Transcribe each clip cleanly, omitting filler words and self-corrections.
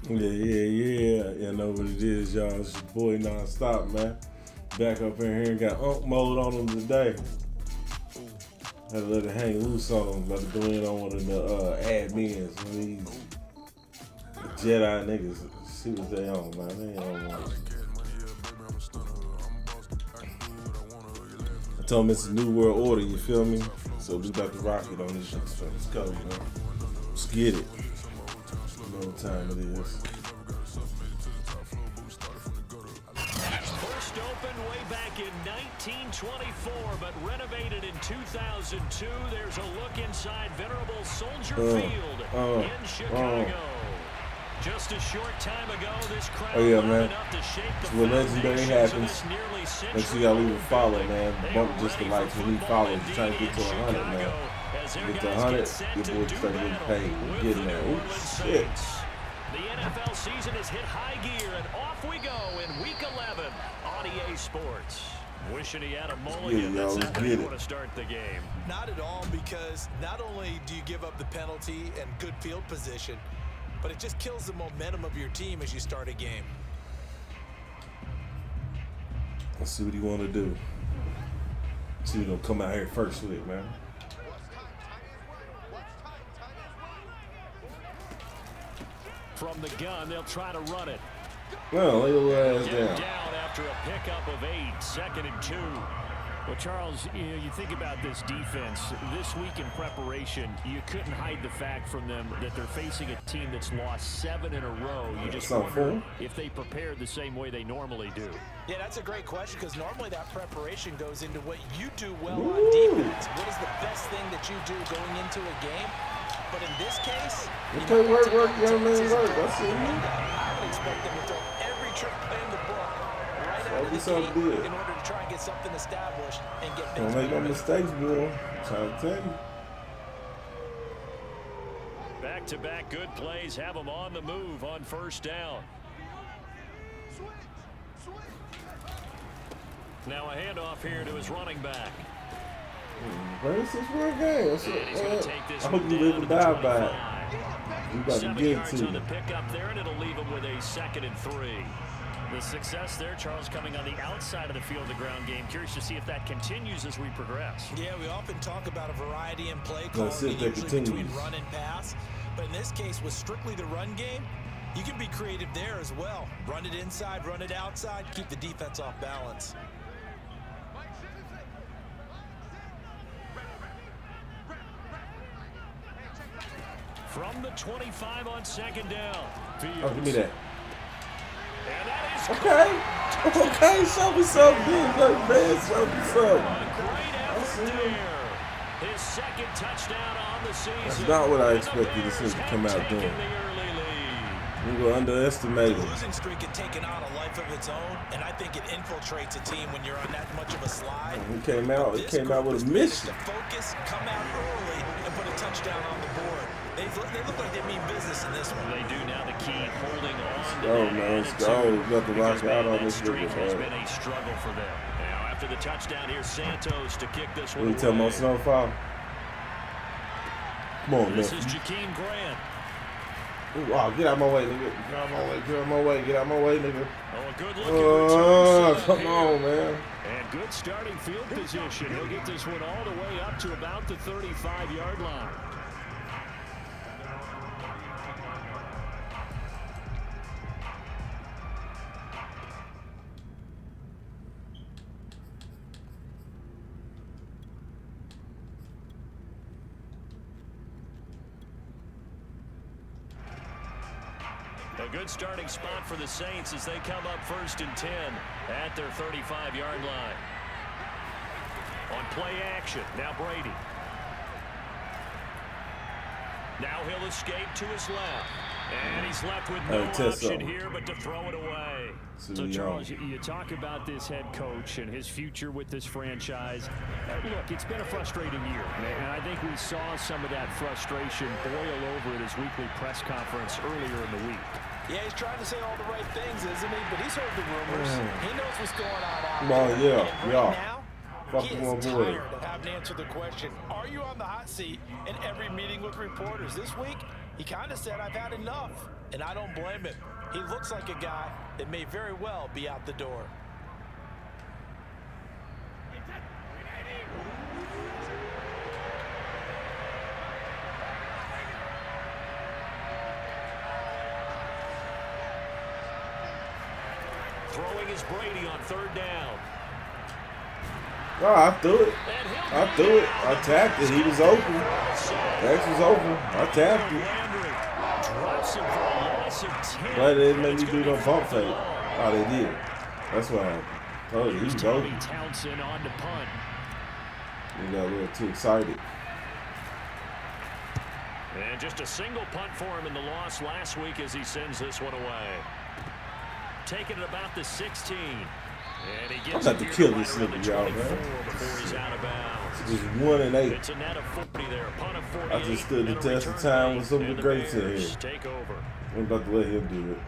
Yeah. You know what it is, y'all. It's your boy Nonstop, man. Back up in here and got Unk mode on him today. Had to let it hang loose on him. About to go in on one of the admins. One of these Jedi niggas. See what they on, man. They ain't on one. I told him it's a new world order, you feel me? So we about to rock it on this shit. So let's go, man. Let's get it. You know what time it is. First opened way back in 1924, but renovated in 2002. There's a look inside venerable Soldier Field in Chicago. Just a short time ago, this crowd man. enough to shake the when legendary happens, make sure y'all leave a follow, man. Bump just the likes when he follows. Trying to get to 100, man. Get to 100, your boy start getting paid. Getting there. Ooh, shit. The NFL season has hit high gear, and off we go in Week 11 on EA Sports. Wishing he had a mulligan. That's not how you want to start the game. Not at all, because not only do you give up the penalty and good field position, but it just kills the momentum of your team as you start a game. Let's see what he want to do. See what he'll come out here first with, man. From the gun, they'll try to run it. Well, lay your ass down. Down after a pickup of 8, 2nd and 2. Well, Charles, you think about this defense. This week in preparation, you couldn't hide the fact from them that they're facing a team that's lost 7 in a row. You just wonder if they prepared the same way they normally do. Yeah, that's a great question, because normally that preparation goes into what you do well on defense. What is the best thing that you do going into a game? But in this case, okay, work, young man, work. That's it. I would expect them to throw every trick in the book right out of the gate in order to try and get something established and get things don't make no mistakes, bro. I'm trying to tell you. Back-to-back good plays have them on the move on first down. Now a handoff here to his running back. This is for a game. I hope you live and die by it. You got to get to on the pickup there, and it'll leave him with a 2nd and 3. The success there, Charles, coming on the outside of the field of the ground game. Curious to see if that continues as we progress. Yeah, we often talk about a variety in play calling, usually between run and pass. But in this case, with strictly the run game, you can be creative there as well. Run it inside, run it outside, keep the defense off balance. From the 25 on 2nd down. Oh, give me that. And that is okay, show me something, man. Show me something. A great effort there. His 2nd touchdown on the season. That's not what I expected to see come out doing. We were underestimated. The losing streak had taken on a life of its own, and I think it infiltrates a team when you're on that much of a slide. It came out with a mission. To focus, come out early, and put a touchdown on the board. They look like they mean business in this one. They do now. The key holding on to let's go. We got to rock out on this streak has been a struggle for them. Now after the touchdown, here's Santos to kick this one. What you tell my Snowfall? Come on, man. This is Jakeem Grant. Ooh, oh, get out of my way, nigga. Get out of my way, nigga. Oh, a good looking come on, man. And good starting field position. He'll get this one all the way up to about the 35-yard line. A good starting spot for the Saints as they come up 1st and 10 at their 35-yard line. On play action, now Brady. Now he'll escape to his left. And he's left with no option here but to throw it away. So, Charles, you talk about this head coach and his future with this franchise. Look, it's been a frustrating year, and I think we saw some of that frustration boil over at his weekly press conference earlier in the week. Yeah, he's trying to say all the right things, isn't he? But he's heard the rumors. He knows what's going on out there. Now, he is tired of having to answer the question, are you on the hot seat in every meeting with reporters? This week, he kind of said, I've had enough. And I don't blame him. He looks like a guy that may very well be out the door. Throwing is Brady on 3rd down. Oh, I threw it. I tapped it. He was open. X was open. I tapped it. Why they didn't make me do no pump fake? Oh, they did. That's why I told you. He was open. Townsend on the punt. He got a little too excited. And just a single punt for him in the loss last week as he sends this one away. Taking it about the 16. And he gets I'm about to kill this nigga, y'all, man. Before he's out of bounds. Just 1 and 8. It's a net of 40 there. Punt of 48. I just stood the test of time with some of the greats in here. Take over. I'm about to let him do it.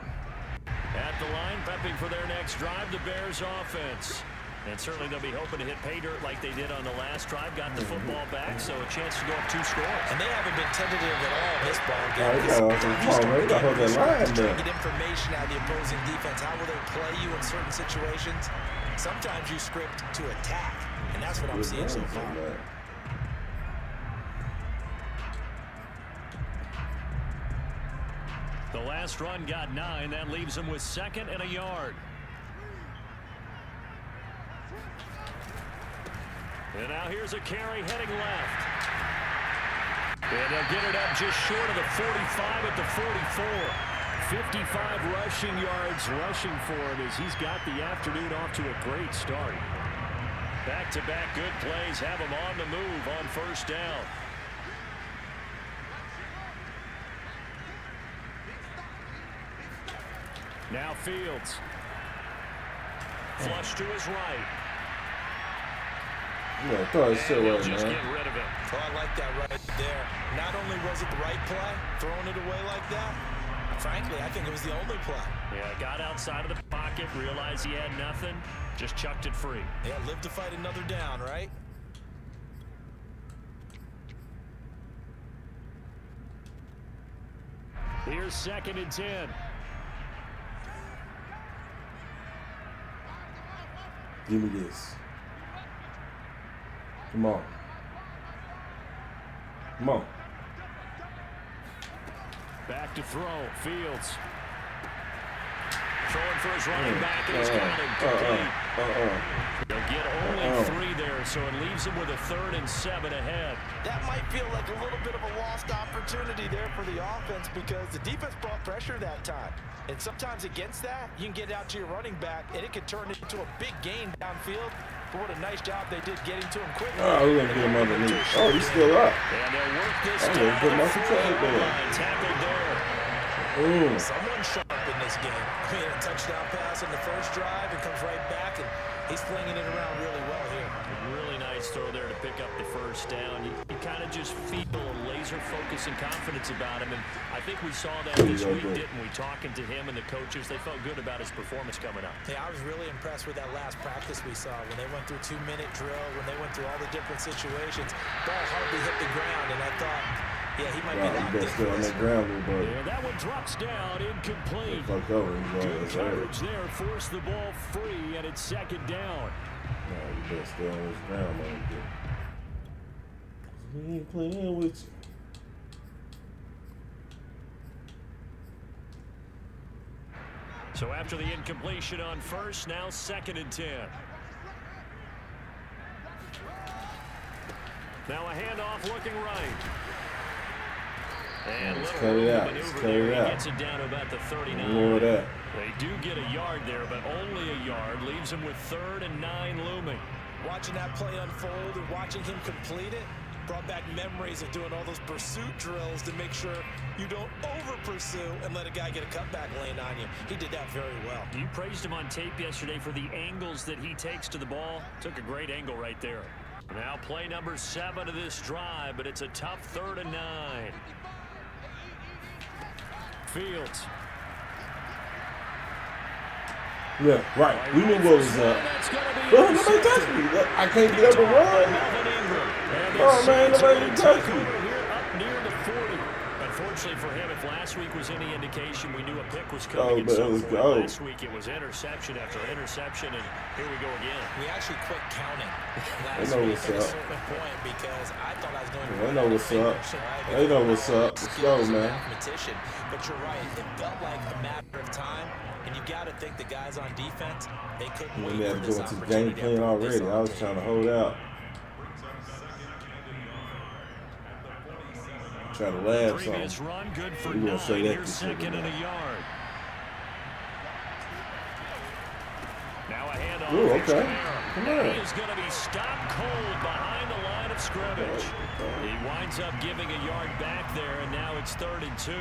At the line, prepping for their next drive, the Bears offense. And certainly they'll be hoping to hit pay dirt like they did on the last drive. Got the football back, so a chance to go up 2 scores. And they haven't been tentative at all in this ball game. You got hold that line there. Get information out of the opposing defense. How will they play you in certain situations? Sometimes you script to attack, and that's what I'm seeing so far. The last run got 9. That leaves him with 2nd and a yard. And now here's a carry heading left. And they'll get it up just short of the 45 at the 44. 55 rushing yards rushing for him as he's got the afternoon off to a great start. Back-to-back good plays have him on the move on 1st down. Now Fields. Flush to his right. Yeah, throw his shit right, Just man. get rid of it. Well, I like that right there. Not only was it the right play, throwing it away like that, frankly, I think it was the only play. Yeah, got outside of the pocket, realized he had nothing, just chucked it free. Yeah, live to fight another down, right? Here's 2nd and 10. Give me this. Come on. Come on. Back to throw. Fields. Throwing for his running back, and he's got him. They'll get only 3 there, so it leaves him with a 3rd and 7 ahead. That might feel like a little bit of a lost opportunity there for the offense because the defense brought pressure that time. And sometimes against that, you can get out to your running back, and it could turn into a big gain downfield. But what a nice job they did getting to him quickly. Oh, we're going to get him underneath. Oh, he's still up. And they'll work this I'm going to put my control there. Tackled there. Someone sharp in this game. He had a touchdown pass in the first drive and comes right back, and he's flinging it around really well here. Really nice throw there to pick up the 1st down. You kind of just feel a laser focus and confidence about him, and I think we saw that this week, didn't we? Talking to him and the coaches, they felt good about his performance coming up. Yeah, I was really impressed with that last practice we saw when they went through 2-minute drill, when they went through all the different situations. Ball hardly hit the ground, and I thought, yeah, he might be locked in. Still on that ground, little buddy. Yeah, that one drops down, incomplete. Good coverage there, forced the ball free, and it's 2nd down. No, you better stay on this ground, man. We ain't playing with you. So after the incompletion on 1st, now 2nd and 10. Now a handoff looking right. And let's cut it out. Let's cut it out. Gets it down to about the 39. More of that. They do get a yard there, but only a yard. Leaves him with 3rd and 9 looming. Watching that play unfold and watching him complete it brought back memories of doing all those pursuit drills to make sure you don't over-pursue and let a guy get a cutback lane on you. He did that very well. You praised him on tape yesterday for the angles that he takes to the ball. Took a great angle right there. Now play number 7 of this drive, but it's a tough 3rd and 9. Fields. Yeah, right. We knew what was up. Oh, nobody touched me. I can't get up and run. Oh, man, nobody touched me. Up near the 40. unfortunately for him, if last week was any indication, we knew a pick was coming at some point. Last week it was interception after interception, and here we go again. We actually quit counting last week at a certain point because I thought I was going to They know what's up. They know what's up. Let's go, man. But you're right. It felt like a matter of time, and you got to think the guys on defense, they couldn't wait for this opportunity. We had to go into the game plan already. I was trying to hold out. Try to laugh Previous run good for we're gonna say 9. that Here's second and a yard. Now a handoff. Ooh, okay. Come on. He is going to be stopped cold behind the line of scrimmage. He winds up giving a yard back there, and now it's 3rd and 2.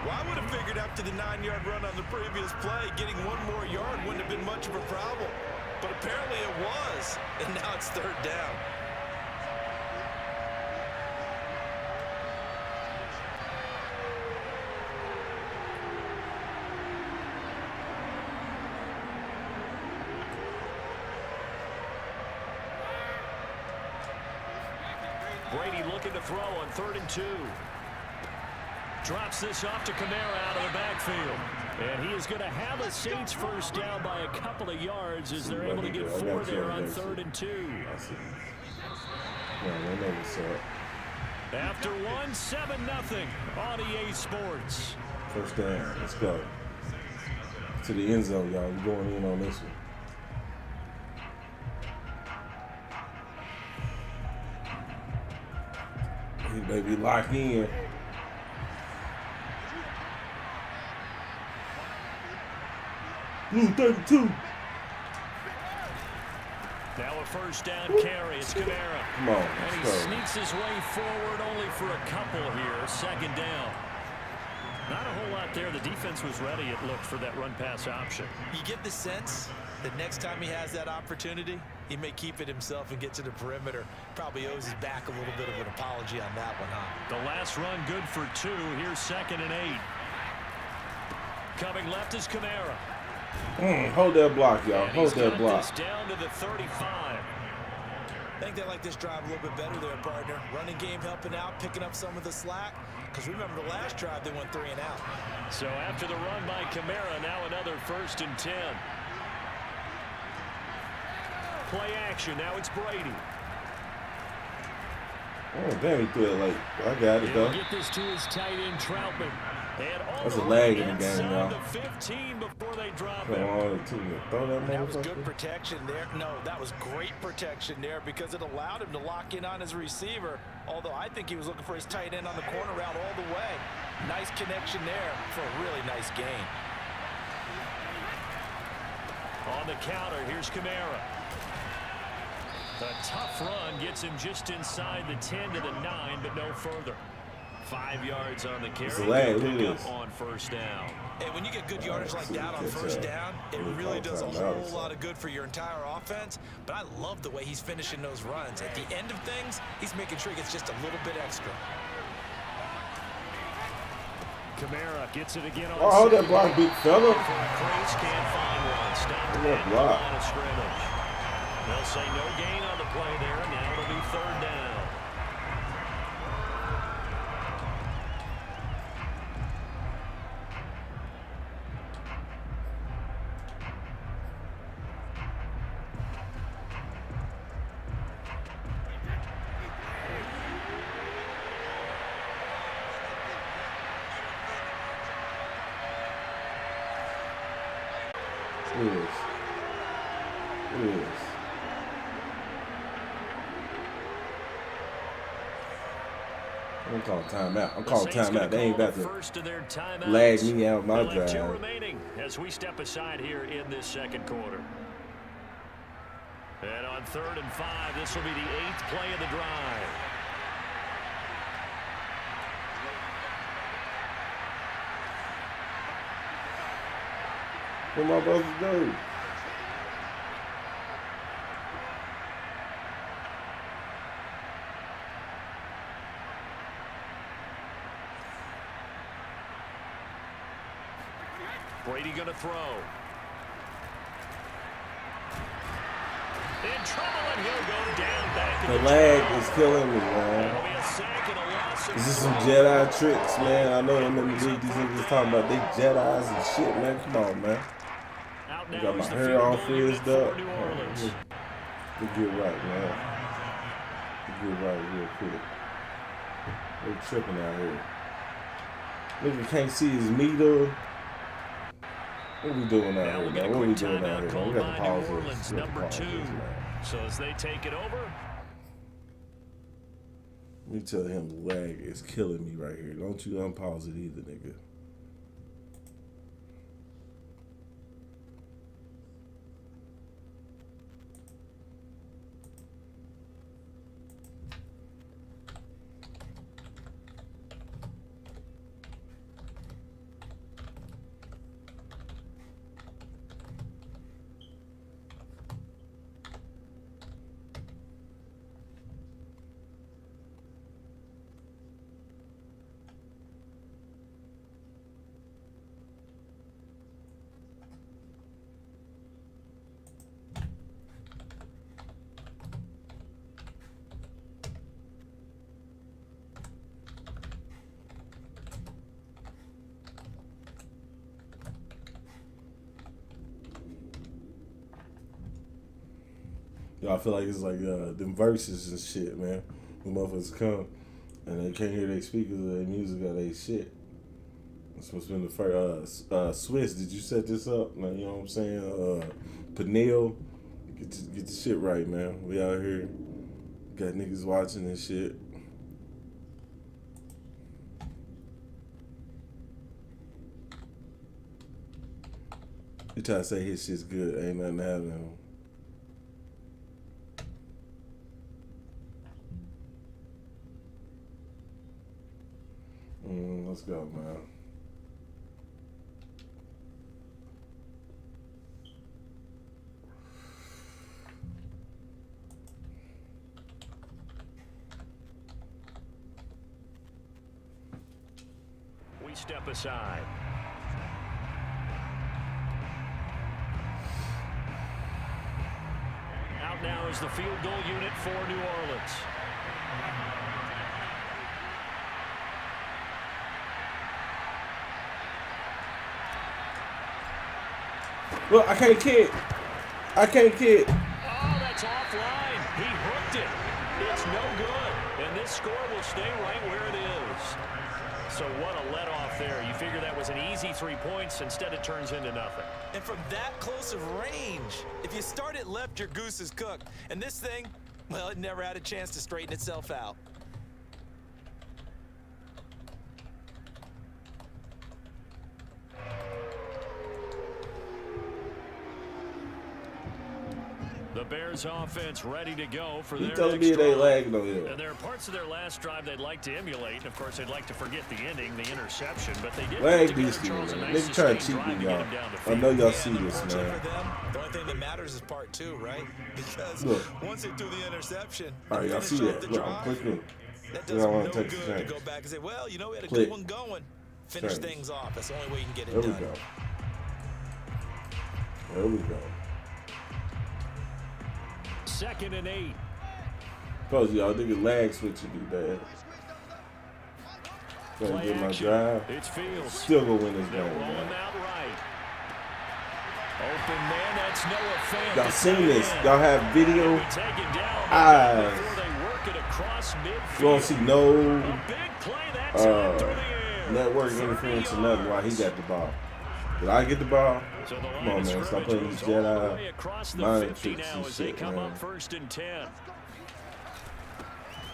Well, I would have figured after the 9-yard run on the previous play, getting one more yard wouldn't have been much of a problem. But apparently it was, and now it's 3rd down. Brady looking to throw on 3rd and 2. Drops this off to Kamara out of the backfield. And he is going to have a Saints first down by a couple of yards as they're able to get 4 there on 3rd and 2. After 1, 7-0 on EA Sports. First down. Let's go. To the end zone, y'all. We're going in on this one. Baby, lock in. Blue 32. Now a first down carry. It's Kamara. Come on, and he sneaks his way forward only for a couple here. 2nd down. Not a whole lot there. The defense was ready, it looked, for that run-pass option. You get the sense that next time he has that opportunity, he may keep it himself and get to the perimeter. Probably owes his back a little bit of an apology on that one, huh? The last run good for 2. Here's 2nd and 8. Coming left is Kamara. Hold that block, y'all. Hold that block. Down to the 35. I think they like this drive a little bit better there, partner. Running game helping out, picking up some of the slack. Because remember the last drive, they went 3 and out. So after the run by Kamara, now another 1st and 10. Play action. Now it's Brady. Oh, damn, he threw it late. I got it, though. Get this to his tight end, Troutman. That's a lag in the game, y'all. The 15 before they drop Come on, throw that motherfucker. That was good protection there. No, that was great protection there because it allowed him to lock in on his receiver. Although I think he was looking for his tight end on the corner route all the way. Nice connection there for a really nice gain. On the counter, here's Kamara. A tough run gets him just inside the 10 to the 9, but no further. 5 yards on the carry. On 1st down. And when you get good yardage like that on 1st down, it really does a whole lot of good for your entire offense. But I love the way he's finishing those runs. At the end of things, he's making sure he gets just a little bit extra. Kamara gets it again on hold that block, big fella. Can't find one. Stop that line of scrimmage. They'll say no gain on the play there. Now it'll be 3rd down. I'm calling timeout. I'm calling timeout. They ain't about to lag me out my drive. 2 remaining as we step aside here in this 2nd quarter. And on 3rd and 5, this will be the 8th play of the drive. What my brothers do? Brady going to throw. In trouble, and he'll go down back. The lag is killing me, man. This is some Jedi tricks, man. I know them in the league. These niggas talking about they Jedis and shit, man. Come on, man. I got my hair all frizzed up. We get right, man. We get right real quick. They're tripping out here. Nigga can't see his meter. What we doing out here, man? What we doing out here, man? We got to pause this. Number 2. So as they take it over. Let me tell him the lag is killing me right here. Don't you unpause it either, nigga. I feel like it's like them verses and shit, man. When motherfuckers come and they can't hear their speakers or their music or their shit. It's supposed to be the first. Swiss, did you set this up? Like, you know what I'm saying? Peniel, get the shit right, man. We out here. Got niggas watching this shit. You try to say his shit's good, ain't nothing happening. Let's go, man. We step aside. Out now is the field goal unit for New Orleans. Look, I can't kick. I can't kick. Oh, that's offline. He hooked it. It's no good. And this score will stay right where it is. So what a let-off there. You figure that was an easy 3 points. Instead, it turns into nothing. And from that close of range, if you start it left, your goose is cooked. And this thing, well, it never had a chance to straighten itself out. The Bears offense ready to go for their telling me they lagging on here. And there are parts of their last drive they'd like to emulate. And of course, they'd like to forget the ending, the interception. But they did. Lag these things, man. They try to cheat me, y'all. I know y'all see this, man. The only thing that matters is part 2, right? Because once they do the interception, all right, y'all see that? Look, I'm clicking. That does no good to go back and say, well, you know, we had a good one going. Finish things off. That's the only way you can get it done. There we go. There we go. 2nd and 8. Told y'all, nigga lag switching me bad. Trying to get my drive. It's Fields. Still gonna win this game, rolling man. out right. Open man, that's Noah Fant. Y'all seen this? Y'all have video eyes. You don't see no network interference or nothing while he got the ball. Did I get the ball? Come on, man. Stop playing these Jedi mind tricks and shit, man. 1st and 10.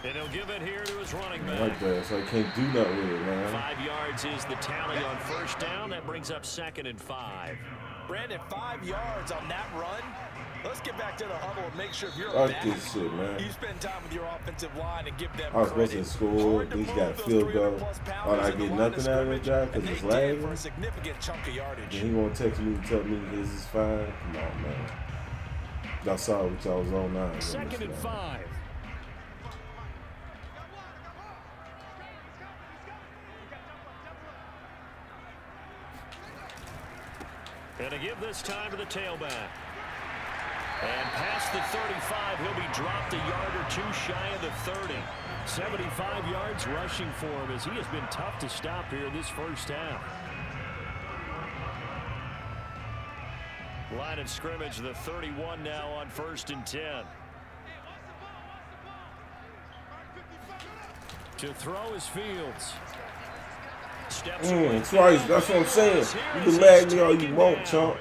And he'll give it here to his running back. Like that, so I can't do nothing with it, man. 5 yards is the tally on 1st down. That brings up 2nd and 5. Brandon, 5 yards on that run. Let's get back to the huddle and make sure if you're Fuck back, this shit, man. you spend time with your offensive line and give them I was supposed to score. These got field goal. Oh, I get nothing out of that job because it's lagging. For a significant chunk of yardage. And he won't text me and tell me his is fine. Come on, man. Y'all saw what y'all was on now. 2nd and 5. And to give this time to the tailback. And past the 35, he'll be dropped a yard or two shy of the 30. 75 yards rushing for him as he has been tough to stop here this first half. Line of scrimmage, the 31 now on 1st and 10. To throw is Fields. Twice, that's what I'm saying. You can lag me all you want, chump.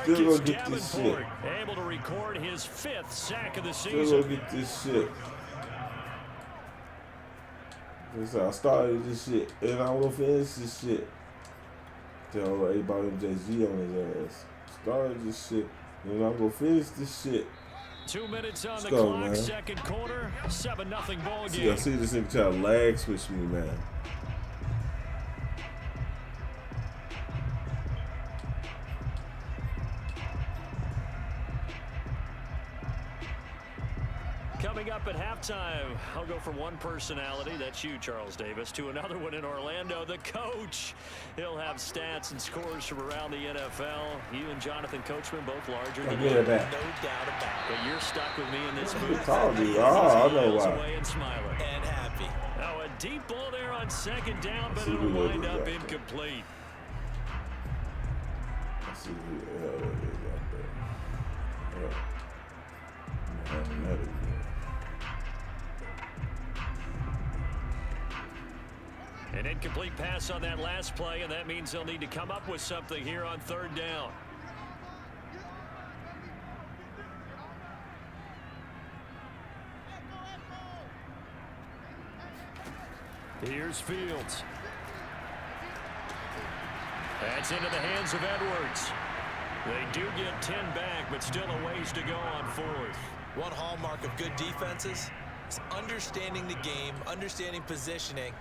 Still gonna get this shit. Able to record his 5th sack of the season. Still gonna get this shit. I started this shit, and I'm gonna finish this shit. Tell everybody MJZ on his ass. Started this shit, and I'm gonna finish this shit. 2 minutes on the clock, man. Second quarter, 7-0 ball game. I see this nigga try to lag switch me, man. Coming up at halftime, I'll go from one personality, that's you, Charles Davis, to another one in Orlando, the coach. He'll have stats and scores from around the NFL. You and Jonathan Coachman, both larger than you. No doubt about it. But you're stuck with me in this booth. I know why. Away and smiling. And happy. Now a deep ball there on second down, but it'll wind up incomplete. Let's see who the hell that is out there. An incomplete pass on that last play, and that means they'll need to come up with something here on 3rd down. Here's Fields. That's into the hands of Edwards. They do get 10 back, but still a ways to go on 4th. One hallmark of good defenses is understanding the game, understanding positioning,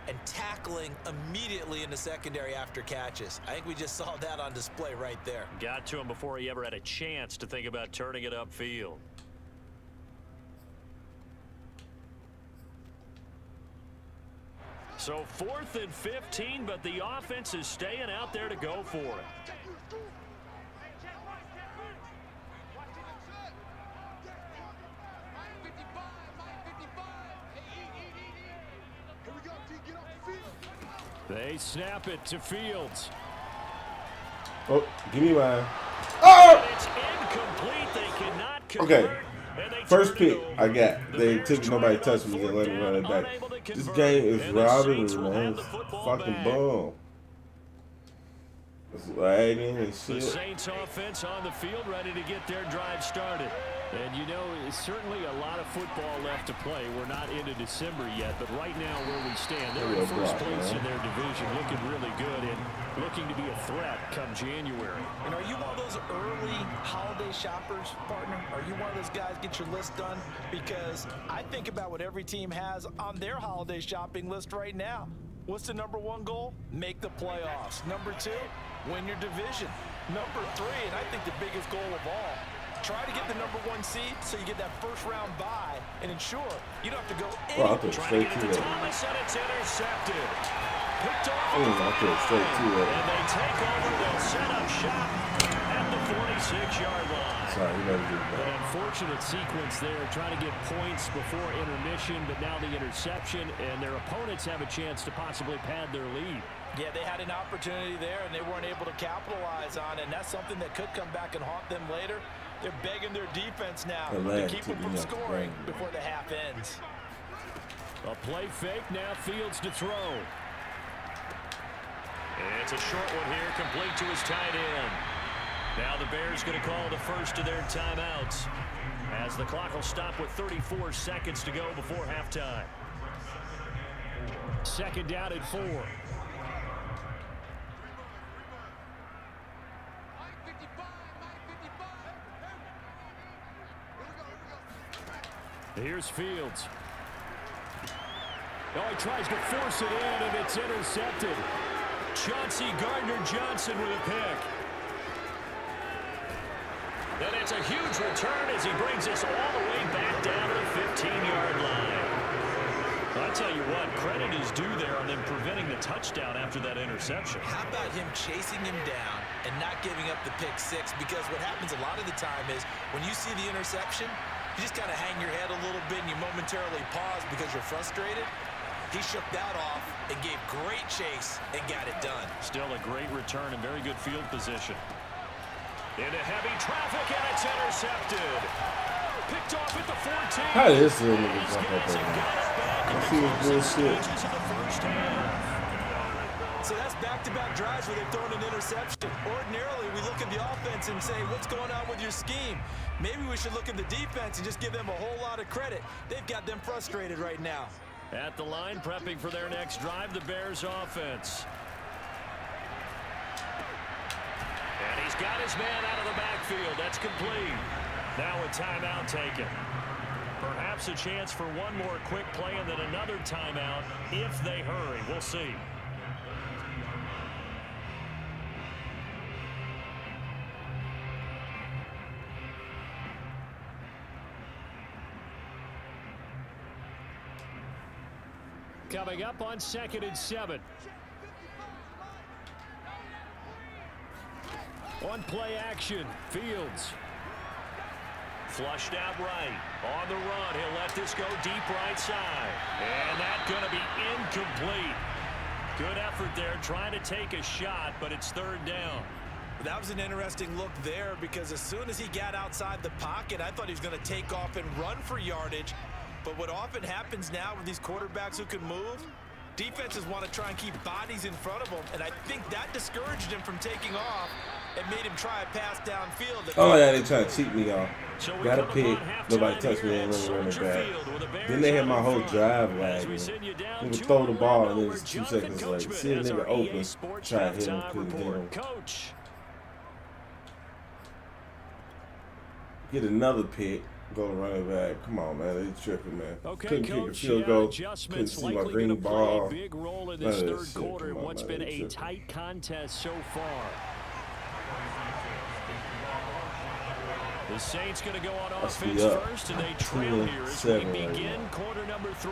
and tackling immediately in the secondary after catches. I think we just saw that on display right there. Got to him before he ever had a chance to think about turning it upfield. So 4th and 15, but the offense is staying out there to go for it. They snap it to Fields. Oh, give me mine. Oh! It's incomplete. They cannot convert. Okay. First pick I got. They took nobody touched me and let me run it back. This game is robbing me, man. It's fucking bum. It's lagging and shit. The Saints offense on the field ready to get their drive started. And you know, it's certainly a lot of football left to play. We're not into December yet, but right now where we stand, they're in first place in their division, looking really good and looking to be a threat come January. And are you one of those early holiday shoppers, partner? Are you one of those guys get your list done? Because I think about what every team has on their holiday shopping list right now. What's the #1 goal? Make the playoffs. #2, win your division. #3, and I think the biggest goal of all, try to get the #1 seed so you get that first-round bye and ensure you don't have to go anywhere. Trying to get it to Thomas, and it's intercepted. Picked off. Straight to it. And they take over. They'll set up shop at the 46-yard line. Sorry, you never did that. An unfortunate sequence there, trying to get points before intermission, but now the interception, and their opponents have a chance to possibly pad their lead. Yeah, they had an opportunity there, and they weren't able to capitalize on it, and that's something that could come back and haunt them later. They're begging their defense now to keep them from scoring before the half ends. A play fake, now Fields to throw. It's a short one here, complete to his tight end. Now the Bears going to call the first of their timeouts as the clock will stop with 34 seconds to go before halftime. Second down at 4. Here's Fields. Oh, he tries to force it in, and it's intercepted. Chauncey Gardner-Johnson with a pick. And it's a huge return as he brings us all the way back down to the 15-yard line. Well, I tell you what, credit is due there on them preventing the touchdown after that interception. How about him chasing him down and not giving up the pick six? Because what happens a lot of the time is when you see the interception, you just kind of hang your head a little bit and you momentarily pause because you're frustrated. He shook that off and gave great chase and got it done. Still a great return and very good field position. Into heavy traffic, and it's intercepted. Picked off at the 14. How did this little nigga jump up over there? I see his bullshit. So that's back-to-back drives where they've thrown an interception. Ordinarily, we look at the offense and say, what's going on with your scheme? Maybe we should look at the defense and just give them a whole lot of credit. They've got them frustrated right now. At the line, prepping for their next drive, the Bears offense. And he's got his man out of the backfield. That's complete. Now a timeout taken. Perhaps a chance for one more quick play and then another timeout if they hurry. We'll see. Coming up on 2nd and 7. One play action. Fields. Flushed out right. On the run. He'll let this go deep right side. And that's going to be incomplete. Good effort there trying to take a shot, but it's 3rd down. That was an interesting look there because as soon as he got outside the pocket, I thought he was going to take off and run for yardage. But what often happens now with these quarterbacks who can move, defenses want to try and keep bodies in front of them, and I think that discouraged him from taking off and made him try a pass downfield. Oh, yeah, they trying to cheat me, y'all. Got a pick. Nobody touched me and running back. Then they had my whole drive lagging. Nigga throw the ball and then it's 2 seconds later. See a nigga open, try to hit him, couldn't hit him. Get another pick. Go running back. Come on, man. They tripping, man. Couldn't kick a field goal. Couldn't see my green ball. Big role in this third quarter in what's been a tight contest so far. The Saints going to go on offense first, and they trail here as we begin quarter number 3.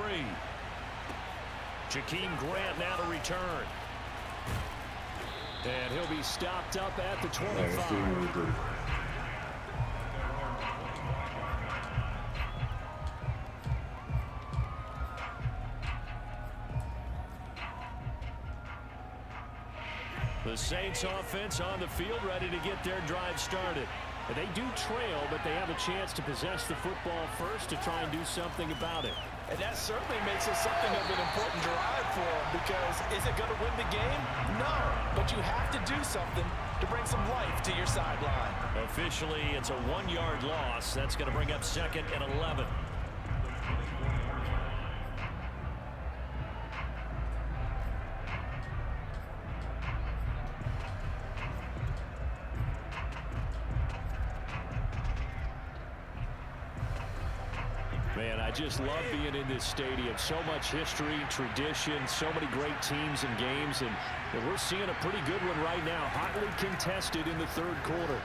Jakeem Grant now to return. And he'll be stopped up at the 25. The Saints offense on the field ready to get their drive started. They do trail, but they have a chance to possess the football first to try and do something about it. And that certainly makes it something of an important drive for them because is it going to win the game? No, but you have to do something to bring some life to your sideline. Officially, it's a 1-yard loss. That's going to bring up 2nd and 11. Man, I just love being in this stadium. So much history, tradition, so many great teams and games, and we're seeing a pretty good one right now. Hotly contested in the 3rd quarter.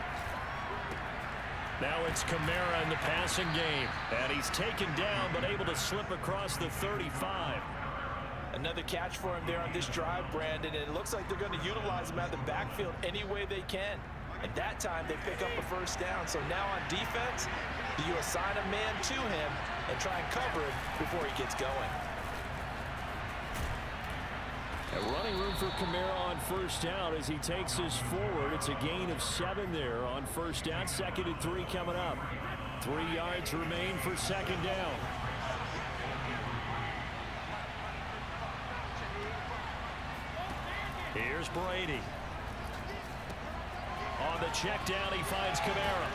Now it's Kamara in the passing game, and he's taken down but able to slip across the 35. Another catch for him there on this drive, Brandon, and it looks like they're going to utilize him out of the backfield any way they can. At that time, they pick up a 1st down. So now on defense, do you assign a man to him and try and cover him before he gets going? A running room for Kamara on 1st down as he takes this forward. It's a gain of 7 there on 1st down. 2nd and 3 coming up. 3 yards remain for 2nd down. Here's Brady. On the check down, he finds Kamara.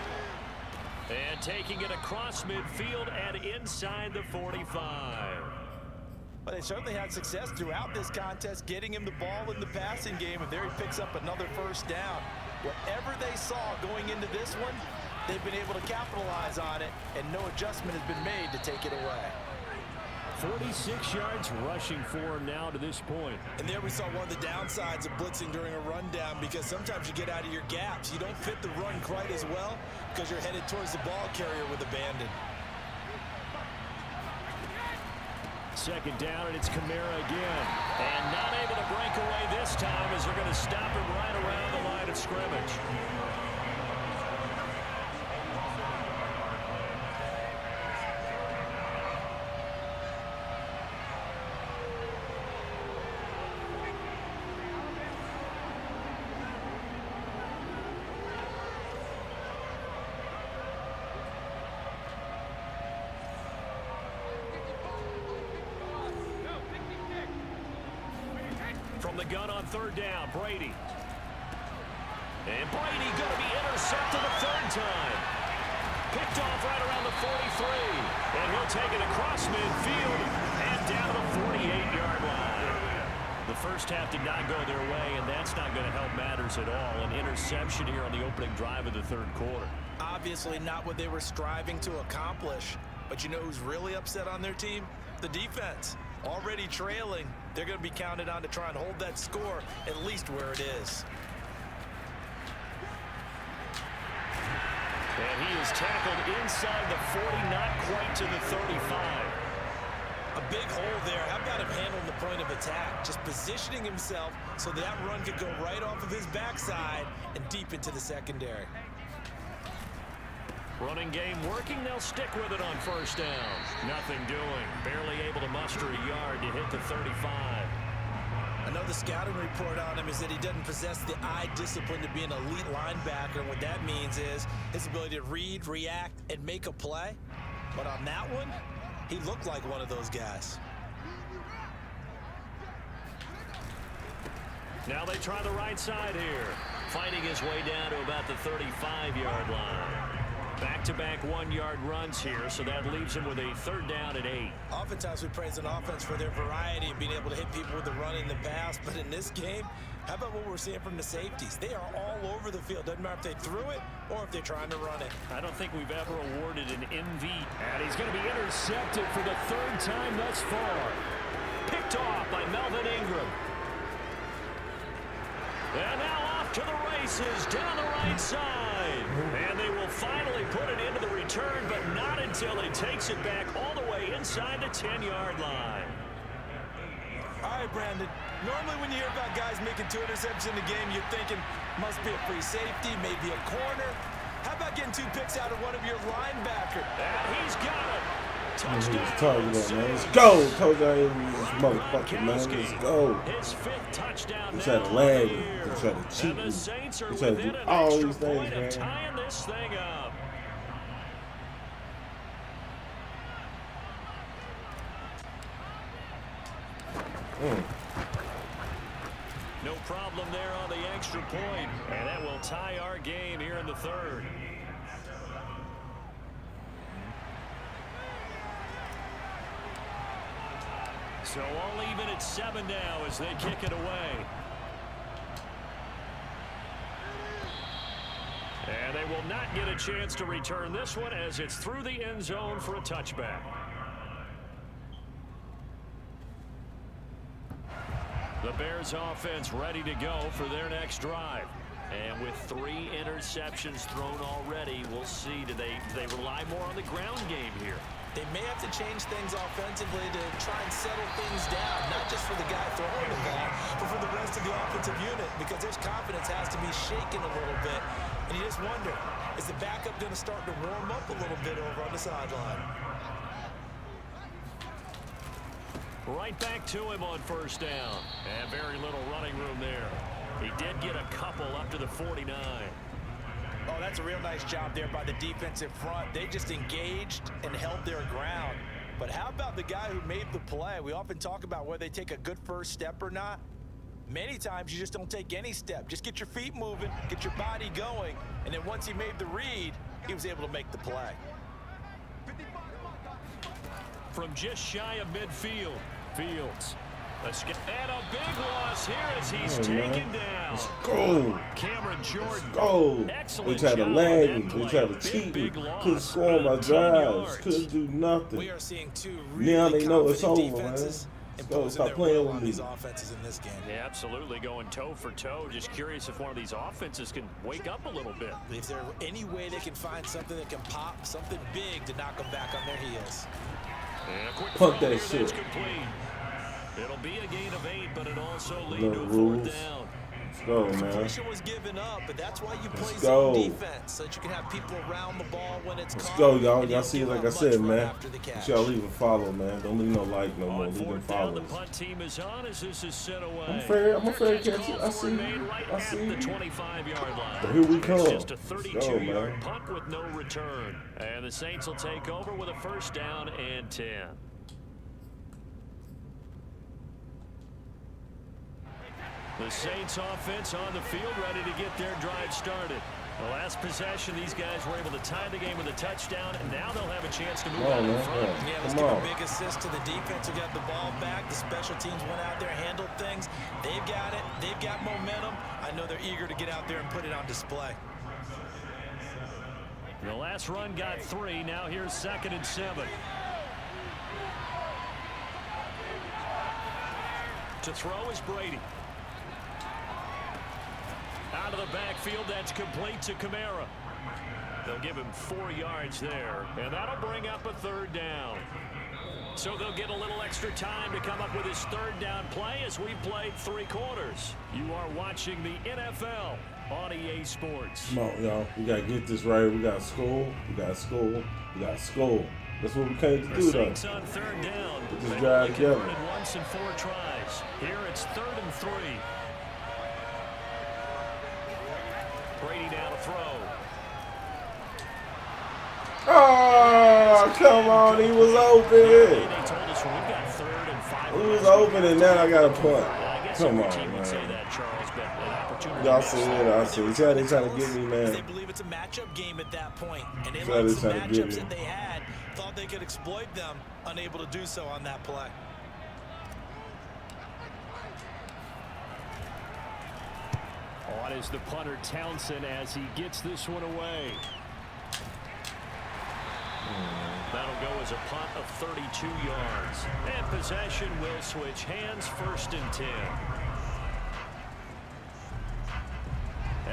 And taking it across midfield and inside the 45. Well, they certainly had success throughout this contest, getting him the ball in the passing game, and there he picks up another 1st down. Whatever they saw going into this one, they've been able to capitalize on it, and no adjustment has been made to take it away. 46 yards rushing for him now to this point. And there we saw one of the downsides of blitzing during a rundown because sometimes you get out of your gaps. You don't fit the run quite as well because you're headed towards the ball carrier with abandon. second down, and it's Kamara again. And not able to break away this time as they're going to stop him right around the line of scrimmage. From the gun on third down, Brady. And Brady going to be intercepted a third time. Picked off right around the 43. And he'll take it across midfield and down to the 48-yard line. The first half did not go their way, and that's not going to help matters at all. An interception here on the opening drive of the third quarter. Obviously not what they were striving to accomplish. But you know who's really upset on their team? The defense. Already trailing. They're going to be counted on to try and hold that score at least where it is. And he is tackled inside the 40, not quite to the 35. A big hole there. How about him handling the point of attack? Just positioning himself so that run could go right off of his backside and deep into the secondary. Running game working. They'll stick with it on first down. Nothing doing. Barely able to muster a yard to hit the 35. I know the scouting report on him is that he doesn't possess the eye discipline to be an elite linebacker. And what that means is his ability to read, react, and make a play. But on that one, he looked like one of those guys. Now they try the right side here. Fighting his way down to about the 35-yard line. Back-to-back one-yard runs here, so that leaves him with a third down at 8. Oftentimes we praise an offense for their variety and being able to hit people with the run in the pass. But in this game, how about what we're seeing from the safeties? They are all over the field. Doesn't matter if they threw it or if they're trying to run it. I don't think we've ever awarded an MV. And he's going to be intercepted for the third time thus far. Picked off by Melvin Ingram. And now off to the races down the right side. And they will finally put it into the return, but not until he takes it back all the way inside the 10-yard line. All right, Brandon. Normally when you hear about guys making 2 interceptions in the game, you're thinking must be a free safety, maybe a corner. How about getting 2 picks out of one of your linebackers? And he's got it. Touchdown. Let's go. Touchdown, this motherfucker, man. Let's go. His 5th touchdown. He tried to lag me. He tried to cheat me. He tried to do all these things, man. Tying this thing up. No problem there on the extra point, and that will tie our game here in the third. So all even at 7 now as they kick it away. And they will not get a chance to return this one as it's through the end zone for a touchback. The Bears offense ready to go for their next drive. And with 3 interceptions thrown already, we'll see. Do they rely more on the ground game here? They may have to change things offensively to try and settle things down, not just for the guy throwing the ball, but for the rest of the offensive unit, because their confidence has to be shaken a little bit. And you just wonder, is the backup going to start to warm up a little bit over on the sideline? Right back to him on first down. And very little running room there. He did get a couple up to the 49. Oh, that's a real nice job there by the defensive front. They just engaged and held their ground. But how about the guy who made the play? We often talk about whether they take a good first step or not. Many times you just don't take any step. Just get your feet moving, get your body going, and then once he made the read, he was able to make the play. From just shy of midfield, Fields. And a big loss here as he's taken down. Let's go. Cameron Jordan. Go. Excellent They tried to job lag on me. that They tried to play. cheat me. Big loss. Couldn't score on my 18 drives. yards. Couldn't do nothing. We are seeing 2 really Now they know it's confident over, man. defenses Let's go. imposing Stop their playing will with on me. these offenses in this game. Yeah, absolutely going toe for toe. Just curious if one of these offenses can wake up a little bit. Is there any way they can find something that can pop, something big to knock them back on their heels? Punt that shit. It'll be a gain of 8, but it also leads No to a rules. 4th down. Let's go, man. Completion was given up, but that's why you play Let's zone go. defense, so that you can have people around the ball when it's Let's caught, go, y'all. and Y'all you see, don't like I give up said, much man. run after the catch. Y'all leave a follow, man. Don't leave no like no more. On Leave them 4th down, the follows. punt team is on as this is sent away. I'm fair. I'm a fair Catch catcher. called I for see and you. made right I at see the you. 25-yard line. But here we come. It's just a Let's go, 32-yard man. punt with no return. And the Saints will take over with a 1st down and 10. The Saints offense on the field, ready to get their drive started. The last possession, these guys were able to tie the game with a touchdown, and now they'll have a chance to move out in front. Yeah, let's give a big assist to the defense who got the ball back. The special teams went out there, handled things. They've got it. They've got momentum. I know they're eager to get out there and put it on display. The last run got 3. Now here's 2nd and 7. To throw is Brady. Out of the backfield, that's complete to Kamara. They'll give him 4 yards there, and that'll bring up a 3rd down. So they'll get a little extra time to come up with his 3rd down play as we played 3 quarters. You are watching the NFL on EA Sports. Come on, y'all. We got to get this right. We got school. We got school. We got school. That's what we came to do, though. The Saints on 3rd down. Put this They've drive only together. converted once in 4 tries. Here it's 3rd and 3. Brady down to throw. Oh, come on. He was open. They told us we've got 3rd and 5. He was open, and now I got a punt. I guess Come every on, team would say man. that, Charles, but an opportunity. Y'all see it. I see it. They trying to get me, They man. believe it's a matchup game at that point, and they Try liked to some try to get matchups me. that they had, thought they could exploit them, unable to do so on that play. On is the punter Townsend as he gets this one away. That'll go as a punt of 32 yards. And possession will switch hands, 1st and 10.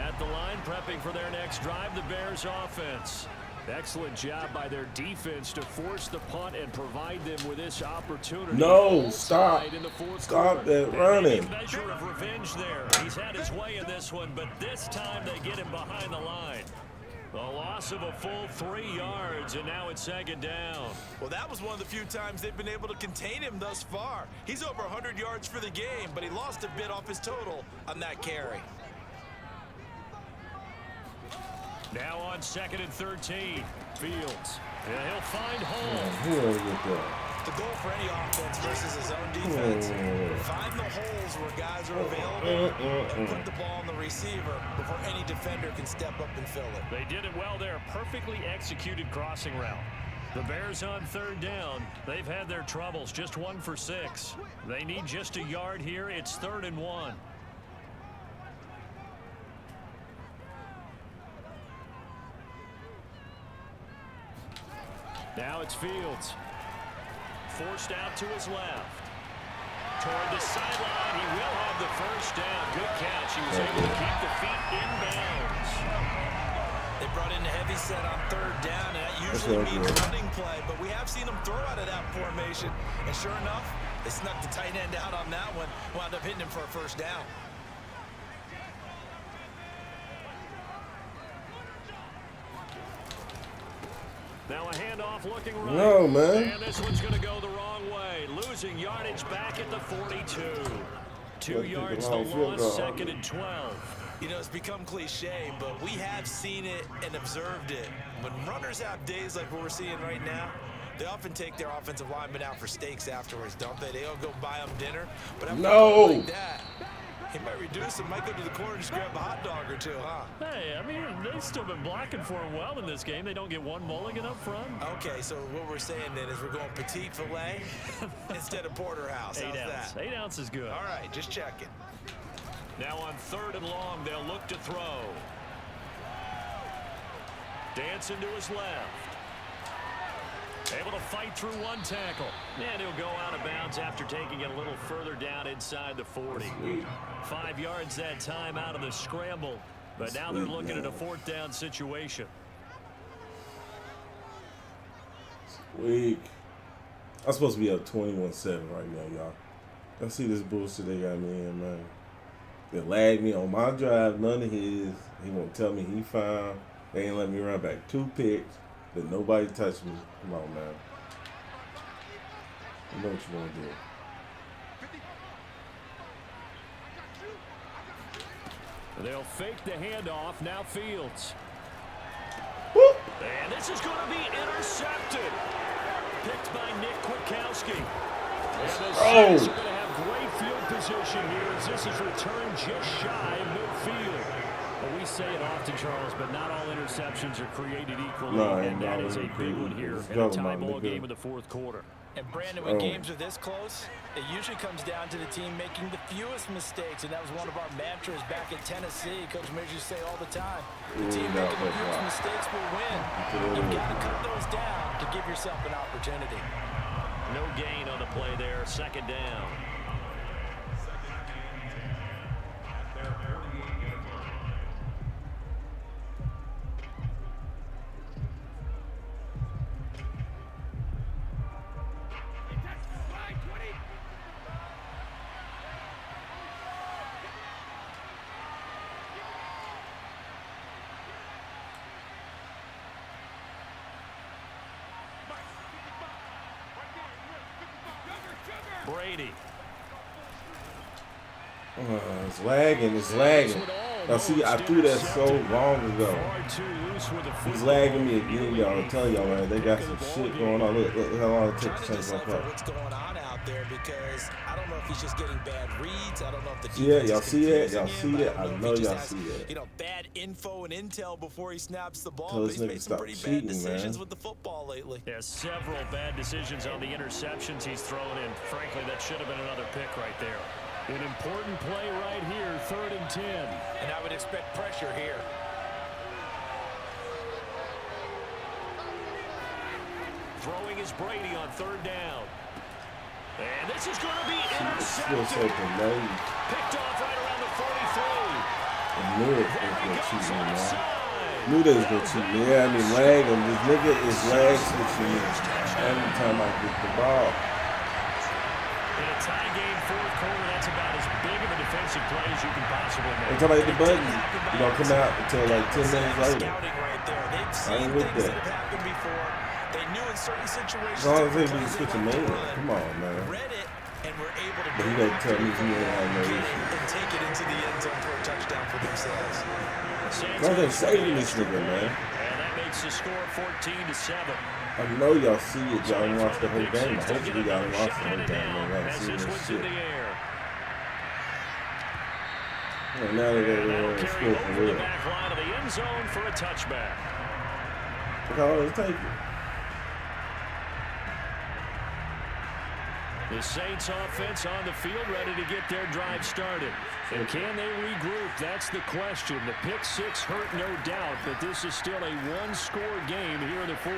At the line, prepping for their next drive, the Bears offense. Excellent job by their defense to force the punt and provide them with this opportunity. No, stop. In the 4th Stop quarter. that running. A measure of revenge there. He's had his way in this one, but this time they get him behind the line. The loss of a full 3 yards, and now it's 2nd down. Well, that was one of the few times they've been able to contain him thus far. He's over 100 yards for the game, but he lost a bit off his total on that carry. Now on 2nd and 13. Fields. And he'll find home. Who will get that? The goal for any offense versus his own defense, find the holes where guys are available and put the ball on the receiver before any defender can step up and fill it. They did it well there. Perfectly executed crossing route. The Bears on 3rd down. They've had their troubles. Just 1 for 6. They need just a yard here. It's 3rd and 1. Now it's Fields. Forced out to his left. Toward the sideline. He will have the 1st down. Good catch. He was able to keep the feet in bounds. They brought in the heavy set on 3rd down, and that usually means running play, but we have seen them throw out of that formation, and sure enough, they snuck the tight end out on that one, wound up hitting him for a 1st down. Now a handoff looking right. No, man. And this one's going to go the wrong way. Losing yardage back at the 42. 2 yards the loss, 2nd and 12. You know, it's become cliche, but we have seen it and observed it. When runners have days like what we're seeing right now, they often take their offensive linemen out for steaks afterwards, don't they? They all go buy them dinner. But after like that, he might reduce it, might go to the corner and just grab a hot dog or two, huh? Hey, I mean, they've still been blocking for him well in this game. They don't get one mulligan up front. Okay, so what we're saying then is we're going petite filet instead of porterhouse. How's 8 ounce. that? 8 ounce is good. All right, just checking. Now on 3rd and long, they'll look to throw. Dancing to his left. Able to fight through one tackle. And he'll go out of bounds after taking it a little further down inside the 40. 5 yards that time out of the scramble. But now they're looking at a 4th down situation. Weak. I'm supposed to be up 21-7 right now, y'all. Y'all see this bullshit they got me in, man. They lagged me on my drive, none of his. He won't tell me he found. They ain't let me run back 2 picks. But nobody touched me. Come on, man. You know what you want to do. They'll fake the handoff. Now Fields. Whoop. And this is going to be intercepted. Picked by Nick Kwiatkowski. And the Saints are going to have great field position here as this is returned just shy of midfield. Well, we say it often, Charles, but not all interceptions are created equally, and that is a big one here in a tie ball game of the fourth quarter. And Brandon, when games are this close, it usually comes down to the team making the fewest mistakes, and that was one of our mantras back at Tennessee. Coach Mears used to say all the time, the team making the fewest mistakes will win. You've got to cut those down to give yourself an opportunity. No gain on the play there, second down. Brady. It's lagging. It's lagging. Now, see, I threw that so long ago. He's lagging me again, y'all. I'm telling y'all, man, they got some shit going on. Look how long it takes to change my car. What's going on out there? Because I don't know if he's just getting bad reads. I don't know if the yeah, y'all see that? Y'all see that? I know y'all see that. You know, bad info and intel before he snaps the ball. Tell this He's nigga made some pretty cheating, bad decisions man. with the football lately. There's several bad decisions on the interceptions he's thrown in. Frankly, that should have been another pick right there. An important play right here, 3rd and 10. And I would expect pressure here. Throwing is Brady on 3rd down. And this is going to be Still so intercepted. delayed. Picked off right around the 43. I knew it was going to cheat me, man. Knew they was going to cheat me. Yeah, I mean, lag him. This nigga is lag switching me every time I get the ball. In a tie game, 4th quarter, that's about as big of a defensive play as you can possibly make. Every time I hit the button, you don't come out until like 10 minutes later. Scouting right there. They've I seen ain't with things that. that have happened before. They knew in certain situations. As long as they different be plays switching like me, to run. come on, man. Read it and were able to But he gonna tell me he ain't have no get issue. it and take it into the end zone for a touchdown for themselves. Nothing saving this nigga, man. And that makes the score 14-7. I know y'all see it. Y'all didn't watch the whole game. Hopefully y'all didn't watch the whole game, man. Y'all As see this this one's shit. in the air. And now they And that'll gotta carry score for over the real. back line of the end zone for a touchback. Look how long it take it. The Saints offense on the field ready to get their drive started. And can they regroup? That's the question. The pick six hurt, no doubt, but this is still a one-score game here in the 4th.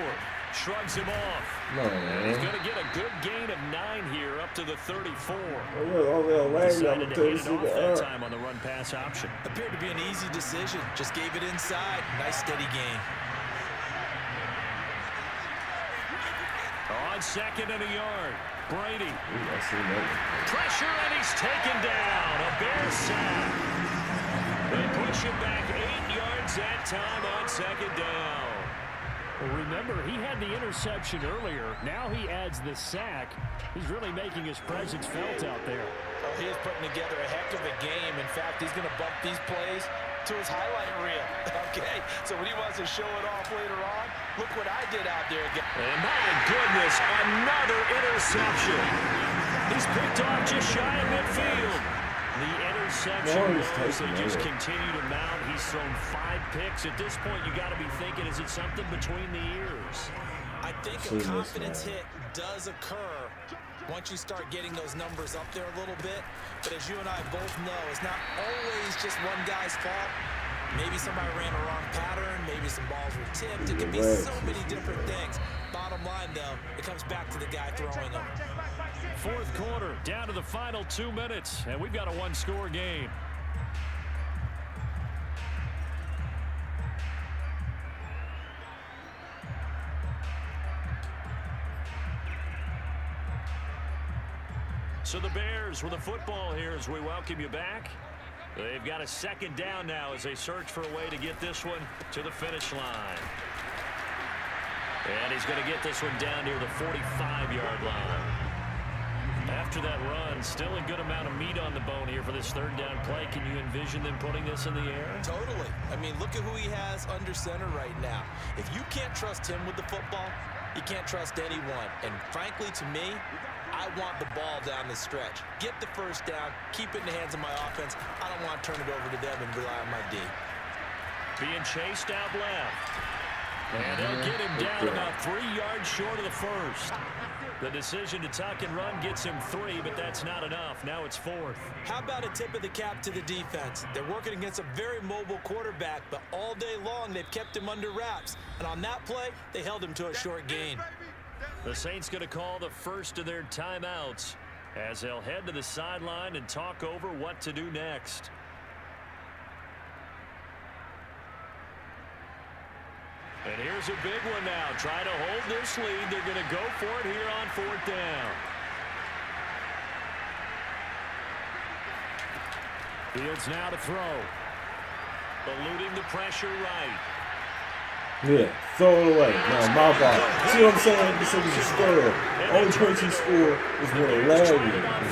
Shrugs him off. No, And he's man. going to get a good gain of 9 here up to the 34. Oh, they'll lag me. I'm Decided gonna to tell you hit it off shit that up. time on the run-pass option. Appeared to be an easy decision. Just gave it inside. Nice steady gain. On 2nd and a yard. Brady. Ooh, I see that. Pressure, and he's taken down. A Bear sack. They push him back 8 yards that time on 2nd down. Well, remember, he had the interception earlier. Now he adds the sack. He's really making his presence felt out there. Oh, he is putting together a heck of a game. In fact, he's going to bump these plays to his highlight reel. Okay, so when he wants to show it off later on, look what I did out there. And my goodness, another interception. He's picked off just shy of midfield. The interception goes, they just continue to mount. He's thrown 5 picks. At this point, you got to be thinking, is it something between the ears? I think a confidence hit does occur once you start getting those numbers up there a little bit. But as you and I both know, it's not always just one guy's fault. Maybe somebody ran a wrong pattern. Maybe some balls were tipped. It could be so many different things. Bottom line, though, it comes back to the guy throwing them. 4th quarter, down to the final 2 minutes, and we've got a one-score game. So the Bears with the football here as we welcome you back. They've got a second down now as they search for a way to get this one to the finish line. And he's going to get this one down near the 45-yard line. After that run, still a good amount of meat on the bone here for this third down play. Can you envision them putting this in the air? Totally. I mean, look at who he has under center right now. If you can't trust him with the football, you can't trust anyone. And frankly, to me, I want the ball down the stretch. Get the first down, keep it in the hands of my offense. I don't want to turn it over to them and rely on my D. Being chased out left. And they'll get him down about 3 yards short of the first. The decision to tuck and run gets him 3, but that's not enough. Now it's 4th. How about a tip of the cap to the defense? They're working against a very mobile quarterback, but all day long they've kept him under wraps. And on that play, they held him to a short gain. The Saints going to call the first of their timeouts as they'll head to the sideline and talk over what to do next. And here's a big one now. Try to hold this lead. They're going to go for it here on 4th down. Fields now to throw. Eluding the pressure right. Yeah, throw it away. Now, my ball. See what I'm saying? This is a score. Only point he scored is with a lag.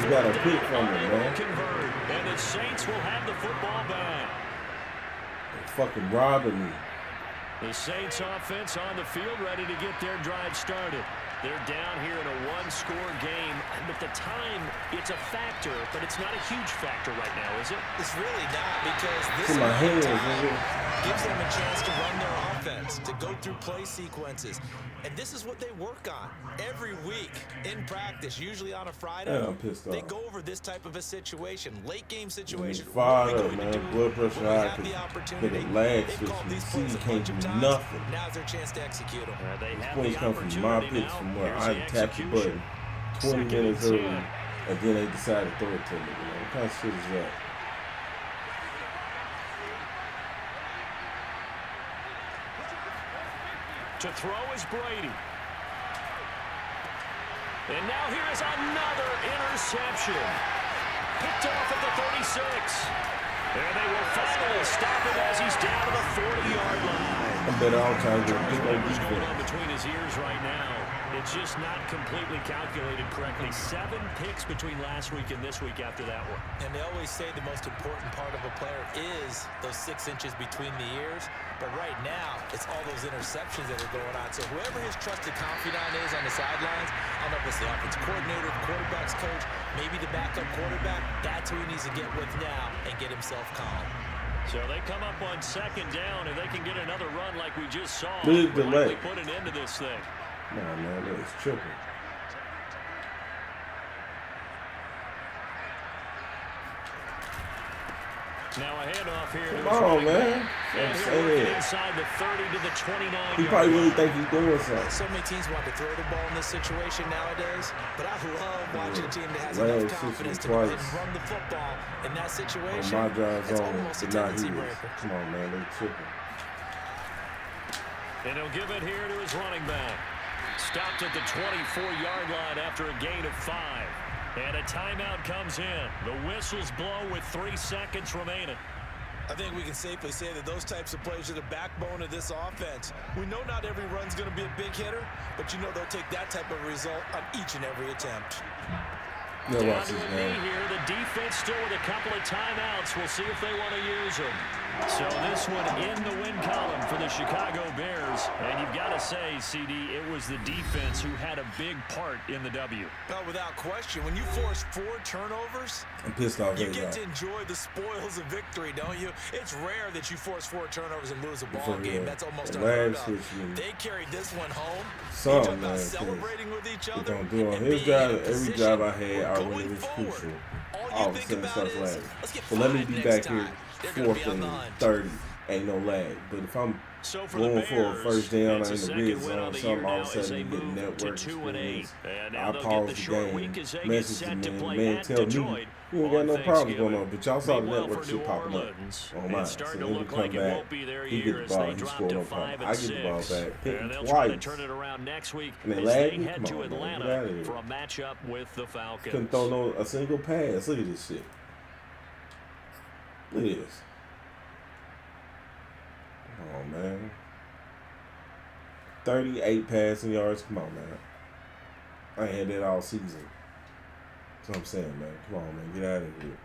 He got a pick from him, man. And the Saints will have the football back. They're fucking robbing me. The Saints offense on the field ready to get their drive started. They're down here in a one-score game. But the time, it's a factor, but it's not a huge factor right now, is it? It's really not, because this in my hands, gives them a chance to run their offense, to go through play sequences. And this is what they work on every week in practice, usually on a Friday. Yeah, I'm pissed off. They go over this type of a situation, late game situation. Fired up, man. Blood pressure high. Nigga lag switch. See, can't do nothing. Now's their chance to execute them. These points come from my picks from where I tapped the button 20 minutes early, and then they decided to throw it to me. What kind of shit is that? To throw is Brady. And now here is another interception. Picked off at the 36. And they will finally stop him as he's down to the 40-yard line. I'm better all time than What's going on between his ears right now? It's just not completely calculated correctly. 7 picks between last week and this week after that one. And they always say the most important part of a player is those 6 inches between the ears. But right now, it's all those interceptions that are going on. So whoever his trusted confidant is on the sidelines, I don't know if it's the offense coordinator, the quarterback's coach, maybe the backup quarterback, that's who he needs to get with now and get himself calm. So they come up on 2nd down, and they can get another run like we just saw. Big delay. Put an end to this thing. Nah, man, that is tripping. Now a handoff here. Come on, man. And here inside the 30 to the 29. He probably really think he's doing something. So many teams want to throw the ball in this situation nowadays, but I love watching a team that has enough confidence to run the football in that situation. On my drives it's on, almost a but not tendency his. breaker. Come on, man, they tripping. And he'll give it here to his running back. Stopped at the 24-yard line after a gain of 5. And a timeout comes in. The whistles blow with 3 seconds remaining. I think we can safely say that those types of plays are the backbone of this offense. We know not every run's going to be a big hitter, but you know they'll take that type of result on each and every attempt. Yeah, Down to a knee here. The defense still with a couple of timeouts. We'll see if they want to use them. So this one in the win column for the Chicago Bears. And you've got to say, CD, it was the defense who had a big part in the W. No, without question. When you force 4 turnovers, I'm pissed off. You get to enjoy the spoils of victory, don't you? It's rare that you force 4 turnovers and lose a ball game. That's almost unheard of. They carried this one home. Some, talk man, about celebrating with each other. Don't do on his job. Every job I had, I really was crucial. All of a sudden, starts laughing. So let me be back here, 4th and 30. ain't no lag. But if I'm So going for a first down in the red zone, on something all of a sudden you get network experience. I pause the game, message the man tell me you ain't got no problems going on. But y'all saw the network shit popping up on mine. So then we come back, he get the ball, he scored no problem. I get the ball back, hit him twice, and they lagged me. Come on, man, get out of here. For a matchup with the Falcons. Couldn't throw a single pass. Look at this shit. Look at this. Come on, man. 38 passing yards. Come on, man. I ain't had that all season. That's what I'm saying, man. Come on, man. Get out of here.